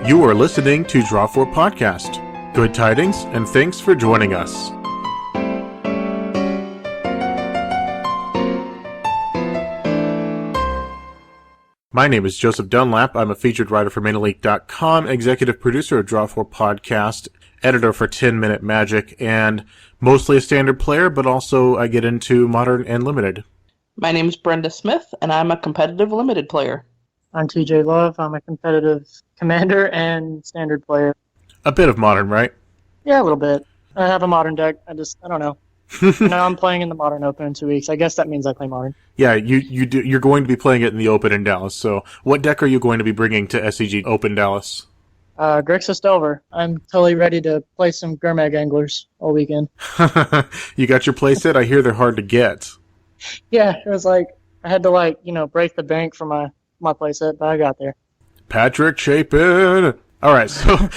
You are listening to Draw 4 Podcast. Good tidings, and thanks for joining us. My name is Joseph Dunlap. I'm a featured writer for ManaLeak.com, executive producer of Draw 4 Podcast, editor for 10 Minute Magic, and mostly a standard player, but also I get into modern and limited. My name is Brenda Smith, and I'm a competitive limited player. I'm TJ Love. I'm a competitive commander and standard player. A bit of modern, right? Yeah, a little bit. I have a modern deck. I don't know. Now I'm playing in the Modern Open in 2 weeks. I guess that means I play modern. Yeah, you're going to be playing it in the Open in Dallas. So what deck are you going to be bringing to SCG Open Dallas? Grixis Delver. I'm totally ready to play some Gurmag Anglers all weekend. You got your playset? I hear they're hard to get. Yeah, it was like, I had to break the bank for my playset, but I got there. Patrick Chapin! Alright, so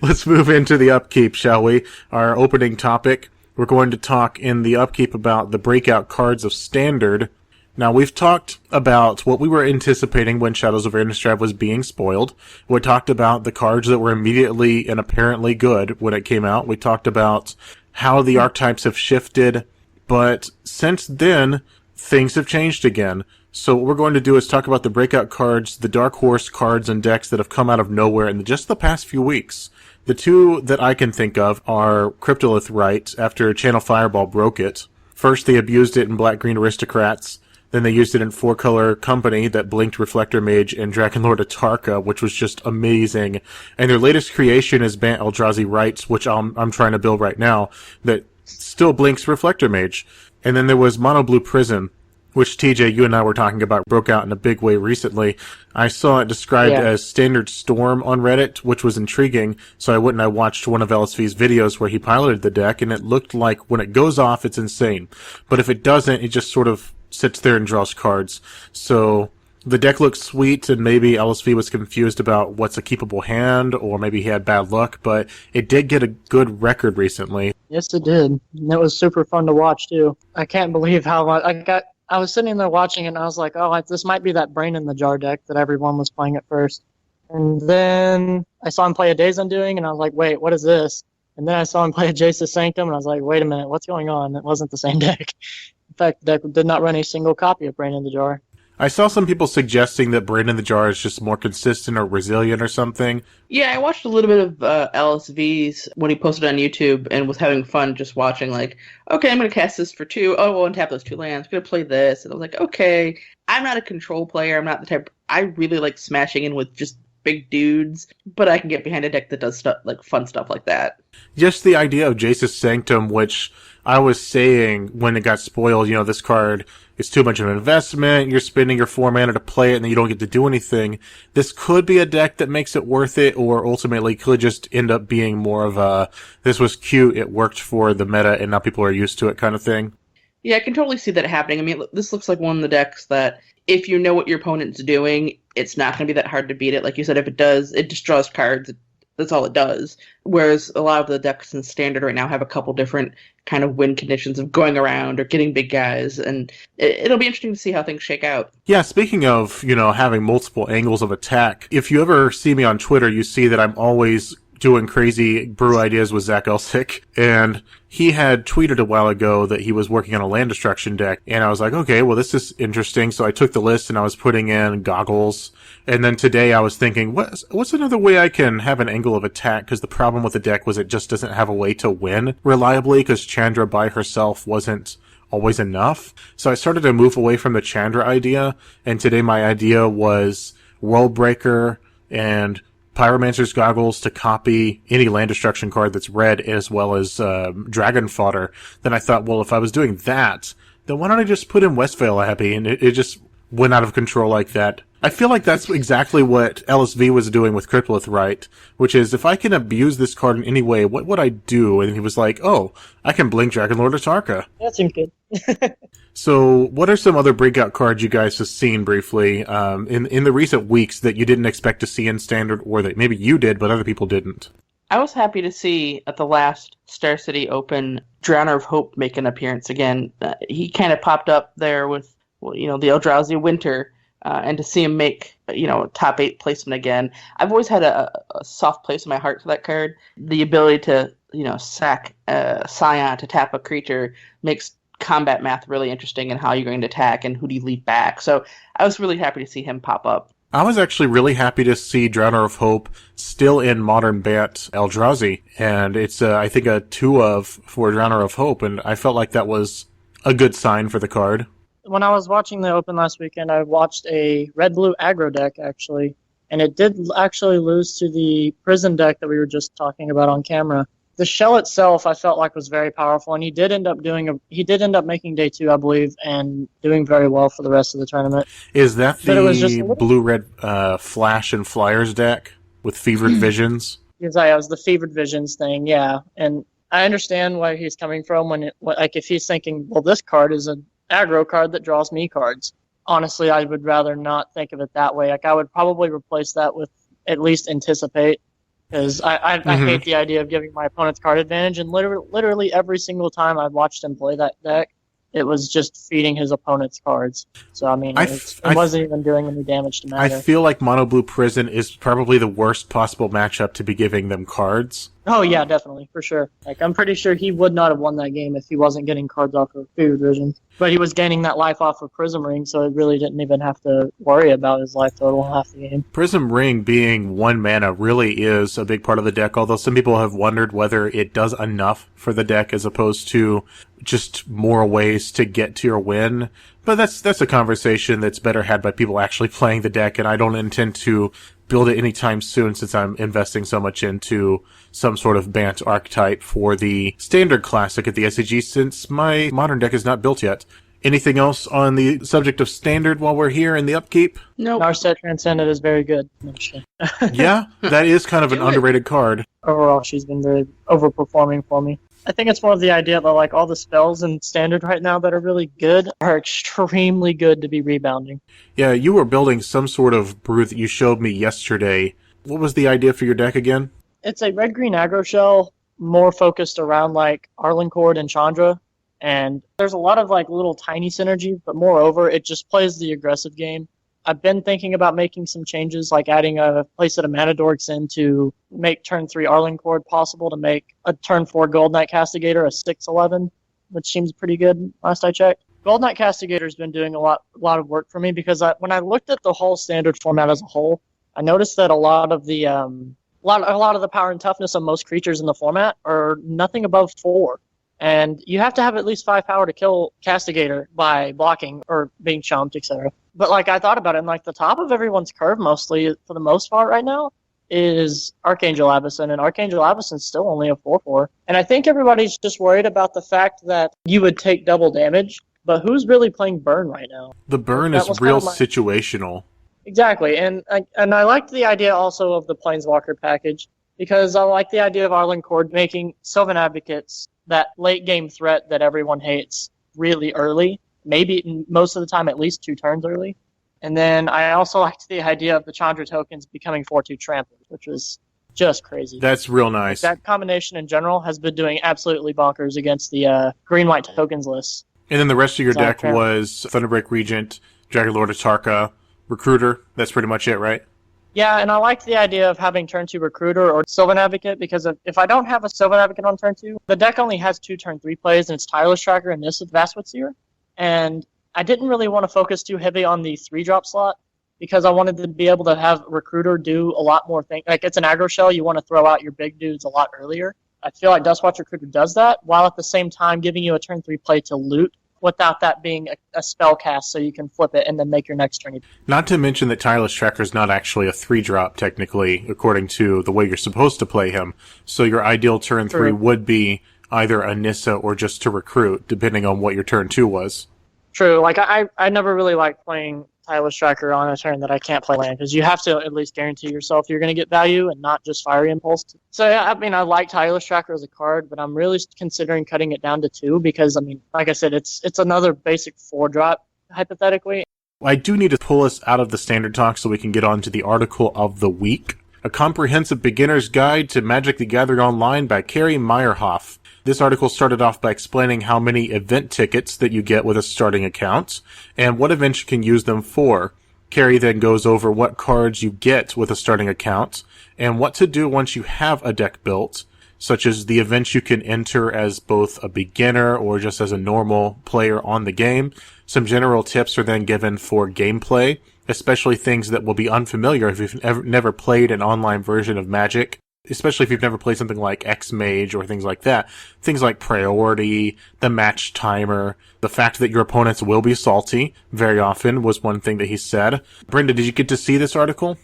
let's move into the Upkeep, shall we? Our opening topic. We're going to talk in the Upkeep about the breakout cards of Standard. Now, we've talked about what we were anticipating when Shadows of Innistrad was being spoiled. We talked about the cards that were immediately and apparently good when it came out. We talked about how the archetypes have shifted, but since then, things have changed again. So what we're going to do is talk about the breakout cards, the Dark Horse cards and decks that have come out of nowhere in just the past few weeks. The two that I can think of are Cryptolith Rite, after Channel Fireball broke it. First, they abused it in Black-Green Aristocrats. Then they used it in 4-color Company that blinked Reflector Mage and Dragonlord Atarka, which was just amazing. And their latest creation is Bant Eldrazi Rites, which I'm trying to build right now, that still blinks Reflector Mage. And then there was Mono Blue Prison, which TJ, you and I were talking about, broke out in a big way recently. I saw it described as Standard Storm on Reddit, which was intriguing, so I watched one of LSV's videos where he piloted the deck, and it looked like when it goes off, it's insane. But if it doesn't, it just sort of sits there and draws cards. So the deck looks sweet, and maybe LSV was confused about what's a keepable hand, or maybe he had bad luck, but it did get a good record recently. Yes, it did. And it was super fun to watch, too. I can't believe how much I was sitting there watching it, and I was like, this might be that Brain in the Jar deck that everyone was playing at first. And then I saw him play a Days Undoing, and I was like, wait, what is this? And then I saw him play a Jace's Sanctum, and I was like, wait a minute, what's going on? It wasn't the same deck. In fact, the deck did not run a single copy of Brain in the Jar. I saw some people suggesting that Brain in the Jar is just more consistent or resilient or something. Yeah, I watched a little bit of LSV's when he posted on YouTube and was having fun just watching, like, okay, I'm going to cast this for 2. Oh, I'll untap those 2 lands. I'm going to play this. And I was like, okay, I'm not a control player. I'm not the type. I really like smashing in with just big dudes, but I can get behind a deck that does stuff like fun stuff like that. Just the idea of Jace's Sanctum, which I was saying when it got spoiled, this card is too much of an investment, you're spending your 4 mana to play it and then you don't get to do anything. This could be a deck that makes it worth it, or ultimately could just end up being more of a, this was cute, it worked for the meta, and now people are used to it kind of thing. Yeah, I can totally see that happening. I mean, this looks like one of the decks that if you know what your opponent's doing, it's not going to be that hard to beat it. Like you said, if it does, it just draws cards. That's all it does. Whereas a lot of the decks in Standard right now have a couple different kind of win conditions of going around or getting big guys, and it'll be interesting to see how things shake out. Yeah, speaking of, having multiple angles of attack, if you ever see me on Twitter, you see that I'm always doing crazy brew ideas with Zach Elsick, and he had tweeted a while ago that he was working on a land destruction deck, and I was like, okay, well, this is interesting, so I took the list and I was putting in Goggles, and then today I was thinking, what's another way I can have an angle of attack, because the problem with the deck was it just doesn't have a way to win reliably, because Chandra by herself wasn't always enough, so I started to move away from the Chandra idea, and today my idea was World Breaker and Pyromancer's Goggles to copy any land destruction card that's red, as well as Dragon Fodder. Then I thought, well, if I was doing that, then why don't I just put in Westvale Abbey? And it just went out of control like that. I feel like that's exactly what LSV was doing with Cryptolith Rite, which is, if I can abuse this card in any way, what would I do? And he was like, oh, I can blink Dragonlord Atarka. That seems good. So what are some other breakout cards you guys have seen briefly in the recent weeks that you didn't expect to see in Standard, or that maybe you did but other people didn't? I was happy to see at the last Star City Open Drowner of Hope make an appearance again. He kind of popped up there with, the Eldrazi Winter, and to see him make, top 8 placement again. I've always had a soft place in my heart for that card. The ability to, sack Scion to tap a creature makes combat math really interesting, and how you're going to attack and who do you lead back. So I was really happy to see him pop up. I was actually really happy to see Drowner of Hope still in Modern Bat Eldrazi, and it's, I think, a 2-of for Drowner of Hope, and I felt like that was a good sign for the card. When I was watching the Open last weekend, I watched a red-blue aggro deck, actually, and it did actually lose to the prison deck that we were just talking about on camera. The shell itself, I felt like, was very powerful, and he did end up making day 2, I believe, and doing very well for the rest of the tournament. Is that the blue-red Flash and Flyers deck with Fevered Visions? Yes, it was the Fevered Visions thing, yeah. And I understand where he's coming from if he's thinking, well, this card is an aggro card that draws me cards. Honestly, I would rather not think of it that way. I would probably replace that with at least Anticipate. Because I hate the idea of giving my opponent's card advantage, and literally every single time I've watched him play that deck, it was just feeding his opponent's cards. So, I mean, it wasn't even doing any damage to matter. I feel like Mono Blue Prison is probably the worst possible matchup to be giving them cards. Oh, yeah, definitely, for sure. I'm pretty sure he would not have won that game if he wasn't getting cards off of Fevered Visions. But he was gaining that life off of Prism Ring, so it really didn't even have to worry about his life total half the game. Prism Ring being 1 mana really is a big part of the deck, although some people have wondered whether it does enough for the deck as opposed to just more ways to get to your win. But that's a conversation that's better had by people actually playing the deck, and I don't intend to build it anytime soon since I'm investing so much into some sort of Bant archetype for the Standard Classic at the SCG since my Modern deck is not built yet. Anything else on the subject of Standard while we're here in the Upkeep? No. Narset Transcendent is very good. Yeah, that is kind of an underrated card. Overall, she's been very overperforming for me. I think it's more of the idea that all the spells in Standard right now that are really good are extremely good to be rebounding. Yeah, you were building some sort of brew that you showed me yesterday. What was the idea for your deck again? It's a red-green aggro shell, more focused around Arlencord and Chandra. And there's a lot of little tiny synergy, but moreover, it just plays the aggressive game. I've been thinking about making some changes, like adding a playset of Mana Dorks in to make turn 3 Arlencord possible, to make a turn 4 Gold Knight Castigator a 6/11, which seems pretty good last I checked. Gold Knight Castigator's been doing a lot of work for me because when I looked at the whole Standard format as a whole, I noticed that a lot of the power and toughness of most creatures in the format are nothing above 4. And you have to have at least 5 power to kill Castigator by blocking or being chumped, etc. But I thought about it, and the top of everyone's curve mostly, for the most part right now, is Archangel Avacyn, and Archangel Avacyn's still only a 4/4. And I think everybody's just worried about the fact that you would take double damage, but who's really playing Burn right now? The Burn is real situational. Exactly, and I liked the idea also of the Planeswalker package, because I like the idea of Arlencord making Sylvan Advocates that late game threat that everyone hates really early, maybe most of the time at least 2 turns early. And then I also liked the idea of the Chandra tokens becoming 4/2 tramplers, which was just crazy. That's real nice. That combination in general has been doing absolutely bonkers against the green-white tokens list. And then the rest of your deck was Thunderbreak Regent, Dragonlord Atarka, Recruiter. That's pretty much it, right? Yeah, and I like the idea of having turn 2 Recruiter or Sylvan Advocate, because if I don't have a Sylvan Advocate on turn 2, the deck only has 2 turn 3 plays, and it's Tireless Tracker and this with Vastwood Seer. And I didn't really want to focus too heavy on the 3-drop slot, because I wanted to be able to have Recruiter do a lot more things. It's an aggro shell, you want to throw out your big dudes a lot earlier. I feel like Dustwatch Recruiter does that, while at the same time giving you a turn 3 play to loot, without that being a spell cast, so you can flip it and then make your next turn. Not to mention that Tireless Tracker is not actually a 3-drop, technically, according to the way you're supposed to play him. So your ideal turn 3 would be either a Nissa or just to recruit, depending on what your turn 2 was. True. I never really liked playing Tireless Tracker on a turn that I can't play land, because you have to at least guarantee yourself you're going to get value and not just Fiery Impulse. So, yeah, I like Tireless Tracker as a card, but I'm really considering cutting it down to 2 because, like I said, it's another basic 4-drop, hypothetically. I do need to pull us out of the Standard talk so we can get on to the article of the week. A Comprehensive Beginner's Guide to Magic the Gathering Online by Kerry Meyerhoff. This article started off by explaining how many event tickets that you get with a starting account, and what events you can use them for. Kerry then goes over what cards you get with a starting account, and what to do once you have a deck built, such as the events you can enter as both a beginner or just as a normal player on the game. Some general tips are then given for gameplay, especially things that will be unfamiliar if you've never played an online version of Magic, especially if you've never played something like X-Mage or things like that. Things like priority, the match timer, the fact that your opponents will be salty very often was one thing that he said. Brenda, did you get to see this article?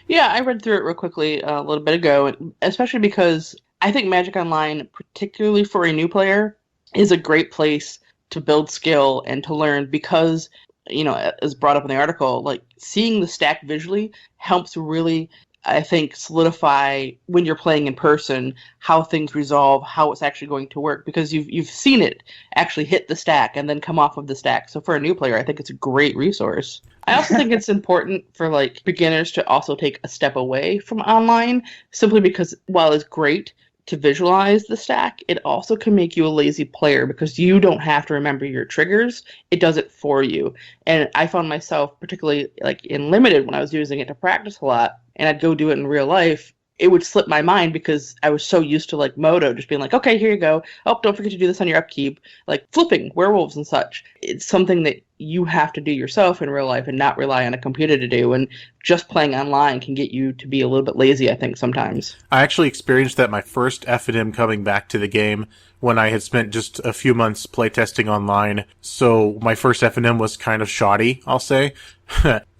Yeah, I read through it real quickly a little bit ago, especially because I think Magic Online, particularly for a new player, is a great place to build skill and to learn because, as brought up in the article, like seeing the stack visually helps really, I think, solidify when you're playing in person how things resolve, how it's actually going to work, because you've seen it actually hit the stack and then come off of the stack. So for a new player, I think it's a great resource. I also think it's important for like beginners to also take a step away from online, simply because while it's great to visualize the stack, it also can make you a lazy player because you don't have to remember your triggers. It does it for you. And I found myself, particularly like in Limited, when I was using it to practice a lot, and I'd go do it in real life, it would slip my mind because I was so used to like Moto, just being like, okay, here you go. Oh, don't forget to do this on your upkeep. Like flipping werewolves and such. It's something that you have to do yourself in real life and not rely on a computer to do. And just playing online can get you to be a little bit lazy, I think, sometimes. I actually experienced that my first F&M coming back to the game when I had spent just a few months playtesting online. So my first F&M was kind of shoddy, I'll say.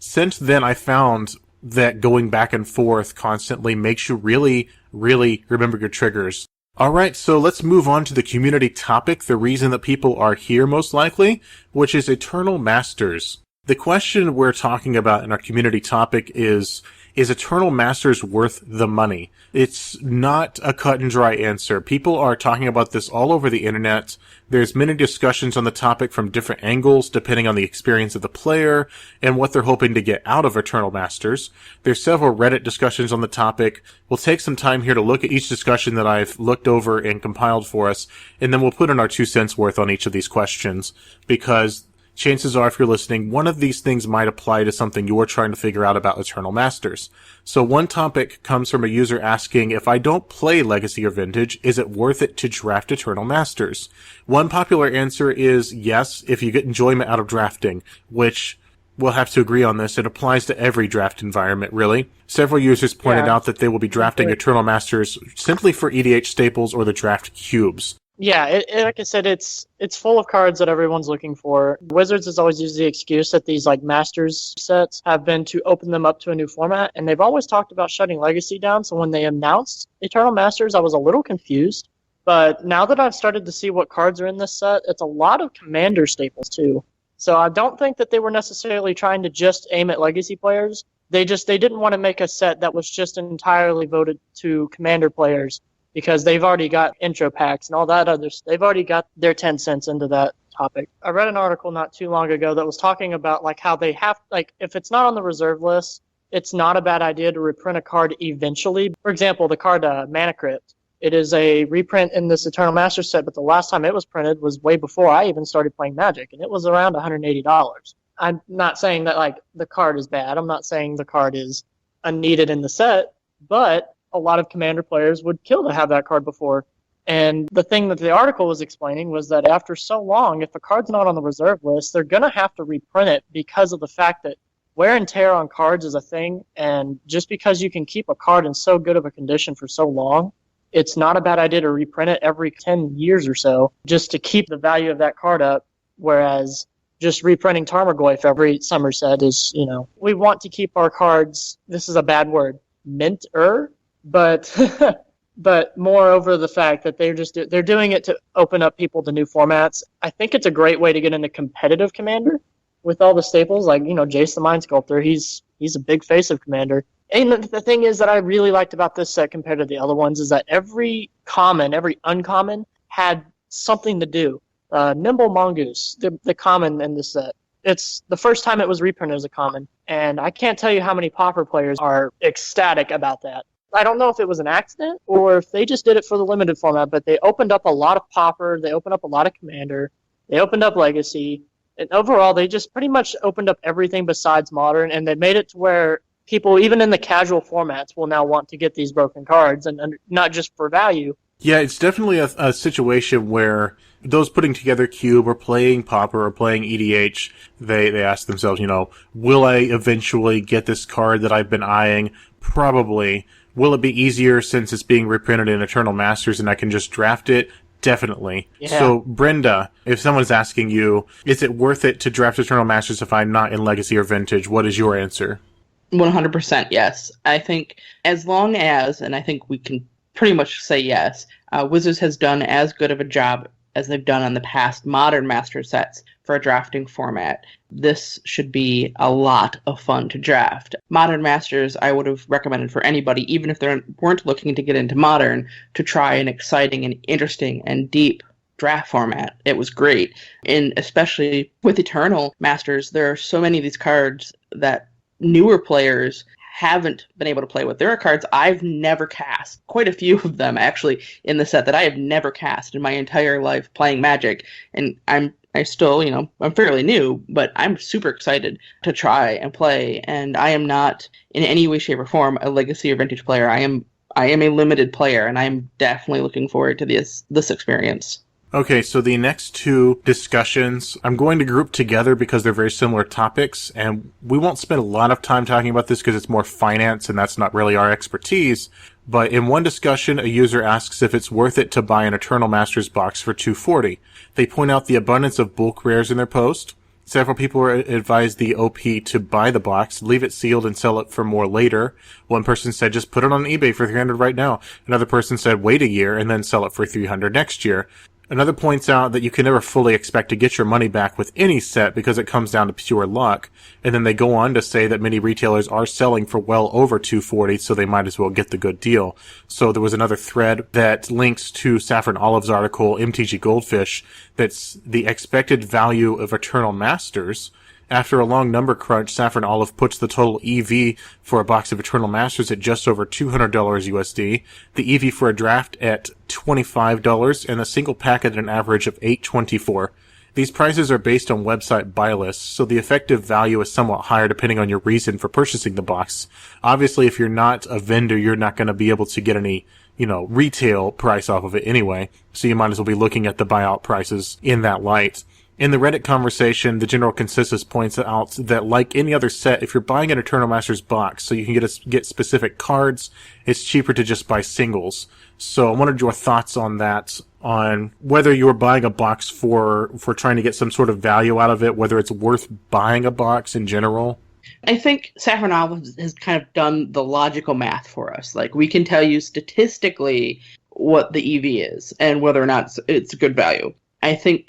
Since then, I found that going back and forth constantly makes you really, really remember your triggers. Alright, so let's move on to the community topic, the reason that people are here most likely, which is Eternal Masters. The question we're talking about in our community topic is Eternal Masters worth the money? It's not a cut and dry answer. People are talking about this all over the internet. There's many discussions on the topic from different angles, depending on the experience of the player and what they're hoping to get out of Eternal Masters. There's several Reddit discussions on the topic. We'll take some time here to look at each discussion that I've looked over and compiled for us, and then we'll put in our 2 cents worth on each of these questions, because chances are, if you're listening, one of these things might apply to something you're trying to figure out about Eternal Masters. So one topic comes from a user asking, if I don't play Legacy or Vintage, is it worth it to draft Eternal Masters? One popular answer is yes, if you get enjoyment out of drafting, which we'll have to agree on this. It applies to every draft environment, really. Several users pointed out that they will be drafting Eternal Masters simply for EDH staples or the draft cubes. Yeah, like I said, it's full of cards that everyone's looking for. Wizards has always used the excuse that these like Masters sets have been to open them up to a new format, and they've always talked about shutting Legacy down. So when they announced Eternal Masters, I was a little confused. But now that I've started to see what cards are in this set, it's a lot of Commander staples too. So I don't think that they were necessarily trying to just aim at Legacy players. They didn't want to make a set that was just entirely voted to Commander players, because they've already got intro packs and all that they've already got their 10 cents into that topic. I read an article not too long ago that was talking about like how they have, like, if it's not on the reserve list, it's not a bad idea to reprint a card eventually. For example, the card Mana Crypt. It is a reprint in this Eternal Master set, but the last time it was printed was way before I even started playing Magic, and it was around $180. I'm not saying that like the card is bad. I'm not saying the card is unneeded in the set, but a lot of Commander players would kill to have that card before. And the thing that the article was explaining was that after so long, if the card's not on the reserve list, they're going to have to reprint it because of the fact that wear and tear on cards is a thing. And just because you can keep a card in so good of a condition for so long, it's not a bad idea to reprint it every 10 years or so just to keep the value of that card up. Whereas just reprinting Tarmogoyf every summer set is, we want to keep our cards, this is a bad word, mint-er, but moreover the fact that they're doing it to open up people to new formats. I think it's a great way to get into competitive Commander with all the staples, like Jace the Mind Sculptor. He's a big face of Commander. And the thing is that I really liked about this set compared to the other ones is that every common, every uncommon had something to do. Nimble Mongoose, the common in this set. It's the first time it was reprinted as a common, and I can't tell you how many Pauper players are ecstatic about that. I don't know if it was an accident or if they just did it for the limited format, but they opened up a lot of Pauper, they opened up a lot of Commander, they opened up Legacy, And overall, they just pretty much opened up everything besides Modern, and they made it to where people, even in the casual formats, will now want to get these broken cards, and not just for value. Yeah, it's definitely a situation where those putting together Cube or playing Pauper or playing EDH, they ask themselves, will I eventually get this card that I've been eyeing? Probably. Will it be easier since it's being reprinted in Eternal Masters and I can just draft it? Definitely. Yeah. So, Brenda, if someone's asking you, is it worth it to draft Eternal Masters if I'm not in Legacy or Vintage? What is your answer? 100% yes. I think as long as, and I think we can pretty much say yes, Wizards has done as good of a job as they've done on the past Modern Master sets for a drafting format. This should be a lot of fun to draft. Modern Masters I would have recommended for anybody, even if they weren't looking to get into Modern, to try an exciting and interesting and deep draft format. It was great. And especially with Eternal Masters, there are so many of these cards that newer players haven't been able to play with. There are cards I've never cast, quite a few of them actually in the set that I have never cast in my entire life playing Magic, and I still, I'm fairly new, but I'm super excited to try and play, and I am not in any way, shape, or form a Legacy or Vintage player. I am a limited player, and I'm definitely looking forward to this experience. Okay, so the next two discussions I'm going to group together because they're very similar topics, and we won't spend a lot of time talking about this because it's more finance and that's not really our expertise. But in one discussion, a user asks if it's worth it to buy an Eternal Masters box for $240. They point out the abundance of bulk rares in their post. Several people advised the OP to buy the box, leave it sealed, and sell it for more later. One person said just put it on eBay for $300 right now. Another person said wait a year and then sell it for $300 next year. Another points out that you can never fully expect to get your money back with any set because it comes down to pure luck. And then they go on to say that many retailers are selling for well over $240, so they might as well get the good deal. So there was another thread that links to Saffron Olive's article, MTG Goldfish, that's the expected value of Eternal Masters. After a long number crunch, Saffron Olive puts the total EV for a box of Eternal Masters at just over $200 USD, the EV for a draft at $25, and a single pack at an average of $8.24. These prices are based on website buy lists, so the effective value is somewhat higher depending on your reason for purchasing the box. Obviously, if you're not a vendor, you're not going to be able to get any retail price off of it anyway, so you might as well be looking at the buyout prices in that light. In the Reddit conversation, the general consensus points out that like any other set, if you're buying an Eternal Masters box so you can get specific cards, it's cheaper to just buy singles. So I wanted your thoughts on that, on whether you're buying a box for trying to get some sort of value out of it, whether it's worth buying a box in general. I think Saffron Olive has kind of done the logical math for us. Like, we can tell you statistically what the EV is and whether or not it's a good value. I think,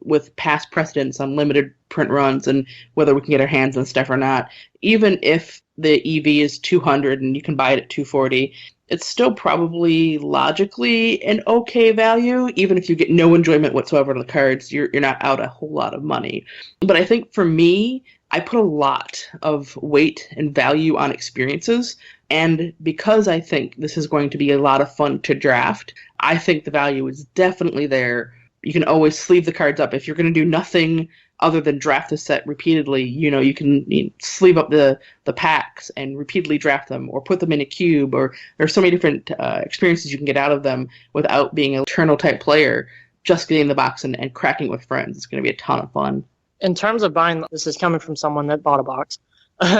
with past precedents on limited print runs and whether we can get our hands on stuff or not, even if the EV is 200 and you can buy it at 240, it's still probably logically an okay value. Even if you get no enjoyment whatsoever on the cards, you're not out a whole lot of money. But I think for me, I put a lot of weight and value on experiences. And because I think this is going to be a lot of fun to draft, I think the value is definitely there. You can always sleeve the cards up. If you're going to do nothing other than draft the set repeatedly, you can sleeve up the packs and repeatedly draft them or put them in a cube, or there's so many different experiences you can get out of them without being an Eternal type player, just getting the box and cracking with friends. It's going to be a ton of fun. In terms of buying, this is coming from someone that bought a box.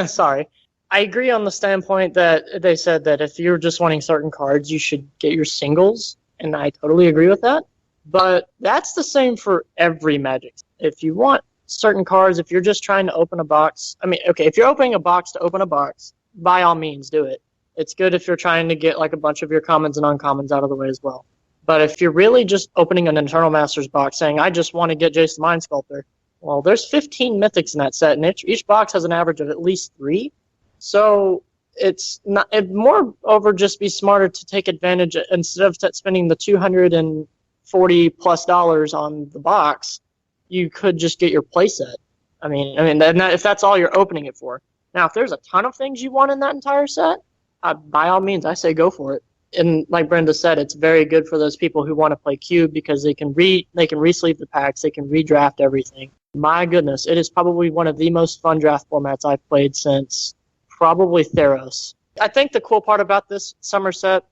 Sorry. I agree on the standpoint that they said that if you're just wanting certain cards, you should get your singles, and I totally agree with that. But that's the same for every Magic. If you want certain cards, if you're just trying to open a box, if you're opening a box to open a box, by all means do it. It's good if you're trying to get like a bunch of your commons and uncommons out of the way as well. But if you're really just opening an Eternal Masters box saying, I just want to get Jason Mind Sculptor, well, there's 15 mythics in that set, and each box has an average of at least 3. So it's not, it moreover just be smarter to take advantage, instead of spending the $240+ on the box, you could just get your playset. If that's all you're opening it for. Now, if there's a ton of things you want in that entire set, by all means, I say go for it. And like Brenda said, it's very good for those people who want to play Cube because they can re-sleeve the packs, they can redraft everything. My goodness, it is probably one of the most fun draft formats I've played since probably Theros. I think the cool part about this summer set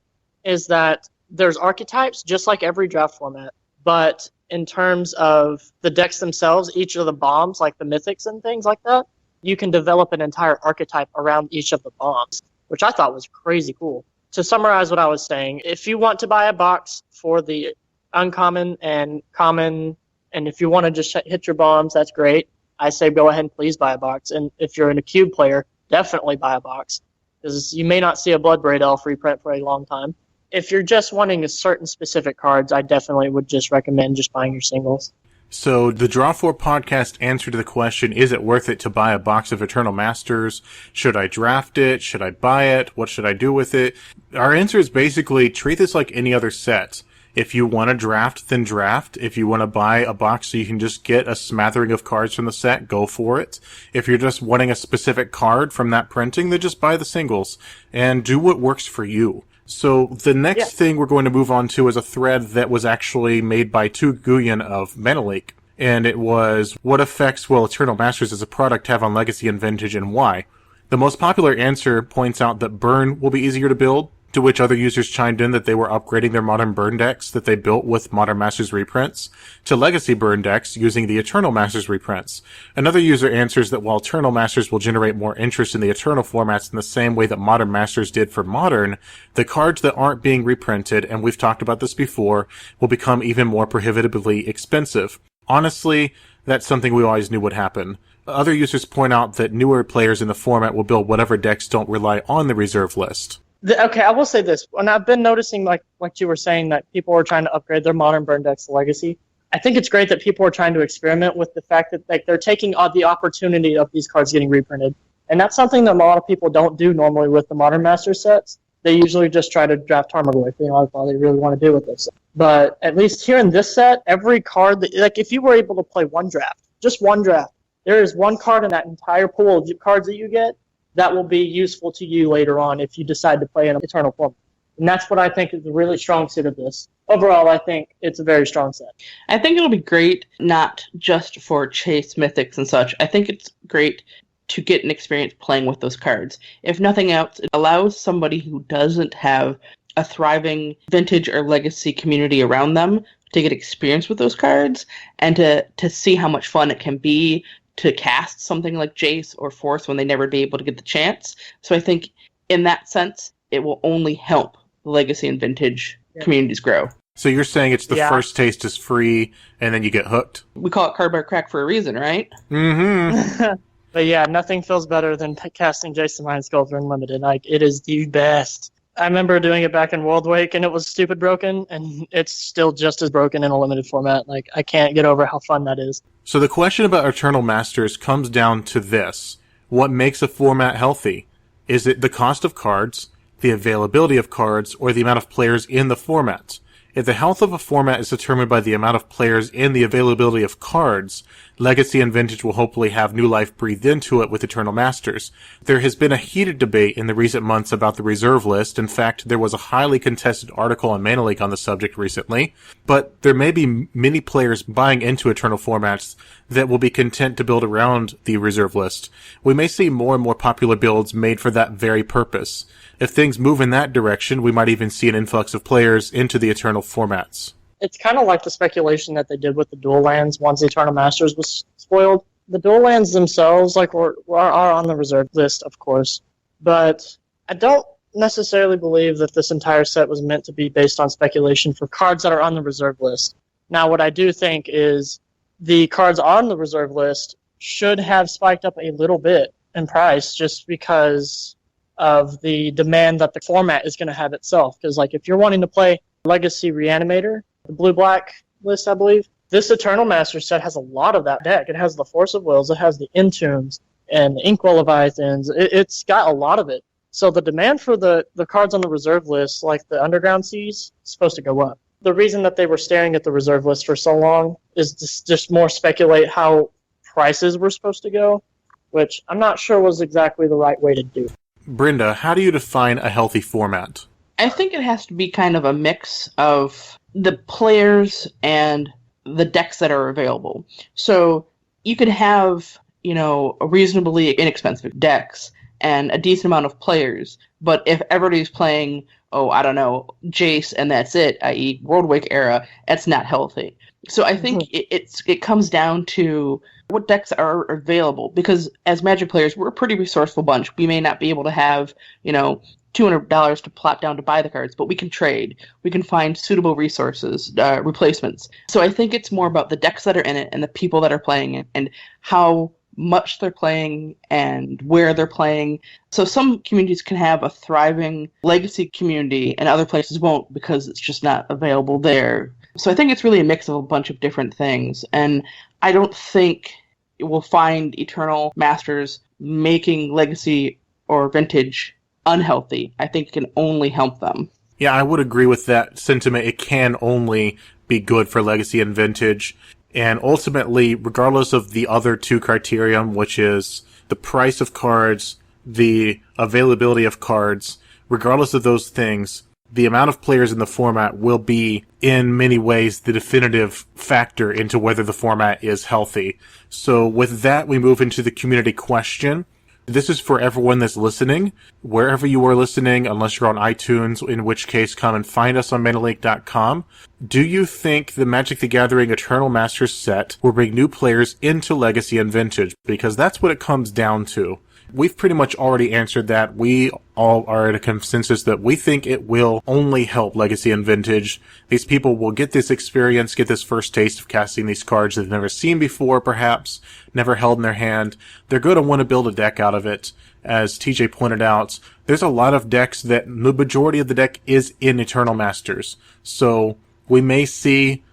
is that there's archetypes just like every draft format, but in terms of the decks themselves, each of the bombs, like the mythics and things like that, you can develop an entire archetype around each of the bombs, which I thought was crazy cool. To summarize what I was saying, if you want to buy a box for the uncommon and common, and if you want to just hit your bombs, that's great. I say go ahead and please buy a box. And if you're a cube player, definitely buy a box, because you may not see a Bloodbraid Elf reprint for a long time. If you're just wanting a certain specific cards, I definitely would just recommend just buying your singles. So the Draw 4 podcast answer to the question, is it worth it to buy a box of Eternal Masters? Should I draft it? Should I buy it? What should I do with it? Our answer is basically treat this like any other set. If you want to draft, then draft. If you want to buy a box so you can just get a smattering of cards from the set, go for it. If you're just wanting a specific card from that printing, then just buy the singles and do what works for you. So the next thing we're going to move on to is a thread that was actually made by Tu Nguyen of Manaleak. And it was, what effects will Eternal Masters as a product have on Legacy and Vintage, and why? The most popular answer points out that Burn will be easier to build, to which other users chimed in that they were upgrading their Modern Burn decks that they built with Modern Masters reprints to Legacy Burn decks using the Eternal Masters reprints. Another user answers that while Eternal Masters will generate more interest in the Eternal formats in the same way that Modern Masters did for Modern, the cards that aren't being reprinted, and we've talked about this before, will become even more prohibitively expensive. Honestly, that's something we always knew would happen. Other users point out that newer players in the format will build whatever decks don't rely on the reserve list. Okay, I will say this. When I've been noticing, like you were saying, that people are trying to upgrade their Modern Burn decks to Legacy, I think it's great that people are trying to experiment with the fact that they're taking the opportunity of these cards getting reprinted. And that's something that a lot of people don't do normally with the Modern Master sets. They usually just try to draft Tarmogoyf, that's all they really want to do with this. But at least here in this set, every card, if you were able to play one draft, just one draft, there is one card in that entire pool of cards that you get that will be useful to you later on if you decide to play an Eternal format. And that's what I think is a really strong suit of this. Overall, I think it's a very strong set. I think it'll be great, not just for chase mythics and such. I think it's great to get an experience playing with those cards. If nothing else, it allows somebody who doesn't have a thriving Vintage or Legacy community around them to get experience with those cards and to see how much fun it can be to cast something like Jace or Force when they never be able to get the chance. So I think in that sense, it will only help the Legacy and Vintage communities grow. So you're saying it's the first taste is free, and then you get hooked? We call it Card by Crack for a reason, right? Mm-hmm. But yeah, nothing feels better than casting Jace the Mind Sculptor Unlimited. It is the best. I remember doing it back in Worldwake, and it was stupid broken, and it's still just as broken in a limited format. I can't get over how fun that is. So the question about Eternal Masters comes down to this. What makes a format healthy? Is it the cost of cards, the availability of cards, or the amount of players in the format? If the health of a format is determined by the amount of players and the availability of cards, Legacy and Vintage will hopefully have new life breathed into it with Eternal Masters. There has been a heated debate in the recent months about the reserve list. In fact, there was a highly contested article on Manaleak on the subject recently. But there may be many players buying into Eternal formats that will be content to build around the reserve list. We may see more and more popular builds made for that very purpose. If things move in that direction, we might even see an influx of players into the Eternal formats. It's kind of like the speculation that they did with the dual lands once Eternal Masters was spoiled. The dual lands themselves are on the reserve list, of course, but I don't necessarily believe that this entire set was meant to be based on speculation for cards that are on the reserve list. Now, what I do think is the cards on the reserve list should have spiked up a little bit in price just because of the demand that the format is going to have itself. Because if you're wanting to play Legacy Reanimator, the blue-black list, I believe, this Eternal Master set has a lot of that deck. It has the Force of Wills, it has the Entombs, and the Inkwell Leviathans. It's got a lot of it. So the demand for the cards on the reserve list, like the Underground Seas, is supposed to go up. The reason that they were staring at the reserve list for so long is just more speculate how prices were supposed to go, which I'm not sure was exactly the right way to do. Brenda, how do you define a healthy format? I think it has to be kind of a mix of the players and the decks that are available. So you could have, a reasonably inexpensive decks and a decent amount of players, but if everybody's playing, I don't know, Jace and that's it, i.e. Worldwake era, it's not healthy. So I think it comes down to what decks are available, because as Magic players, we're a pretty resourceful bunch. We may not be able to have, $200 to plop down to buy the cards, but we can trade. We can find suitable resources, replacements. So I think it's more about the decks that are in it and the people that are playing it and how much they're playing and where they're playing. So some communities can have a thriving legacy community and other places won't because it's just not available there. So I think it's really a mix of a bunch of different things. And I don't think we'll find Eternal Masters making legacy or vintage unhealthy. I think it can only help them. Yeah, I would agree with that sentiment. It can only be good for legacy and vintage. And ultimately, regardless of the other two criterion, which is the price of cards, the availability of cards, regardless of those things, the amount of players in the format will be, in many ways, the definitive factor into whether the format is healthy. So with that, we move into the community question. This is for everyone that's listening, wherever you are listening, unless you're on iTunes, in which case come and find us on MetaLink.com. Do you think the Magic the Gathering Eternal Masters set will bring new players into Legacy and Vintage? Because that's what it comes down to. We've pretty much already answered that. We all are at a consensus that we think it will only help Legacy and Vintage. These people will get this experience, get this first taste of casting these cards they've never seen before, perhaps, never held in their hand. They're going to want to build a deck out of it. As TJ pointed out, there's a lot of decks that the majority of the deck is in Eternal Masters. So we may see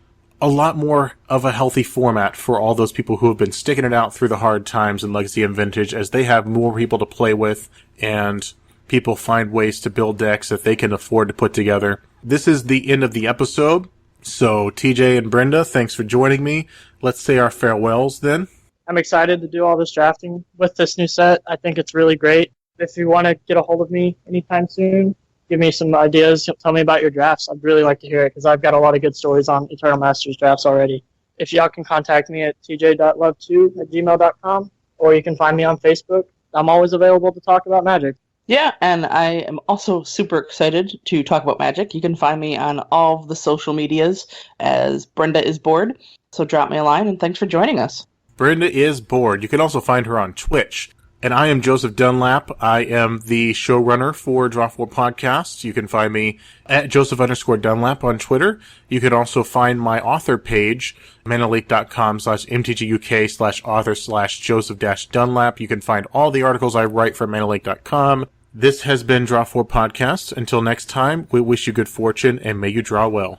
a lot more of a healthy format for all those people who have been sticking it out through the hard times in Legacy and Vintage, as they have more people to play with and people find ways to build decks that they can afford to put together. This is the end of the episode. So TJ and Brenda, thanks for joining me. Let's say our farewells then. I'm excited to do all this drafting with this new set. I think it's really great. If you want to get a hold of me anytime soon, give me some ideas. Tell me about your drafts. I'd really like to hear it because I've got a lot of good stories on Eternal Masters drafts already. If y'all can contact me at tj.love2@gmail.com, or you can find me on Facebook. I'm always available to talk about Magic. Yeah, and I am also super excited to talk about Magic. You can find me on all of the social medias as Brenda is bored. So drop me a line, and thanks for joining us. Brenda is bored. You can also find her on Twitch. And I am Joseph Dunlap. I am the showrunner for Draw 4 Podcasts. You can find me at Joseph_Dunlap on Twitter. You can also find my author page, manalink.com/mtguk/author/Joseph-Dunlap. You can find all the articles I write for manalink.com. This has been Draw 4 Podcasts. Until next time, we wish you good fortune and may you draw well.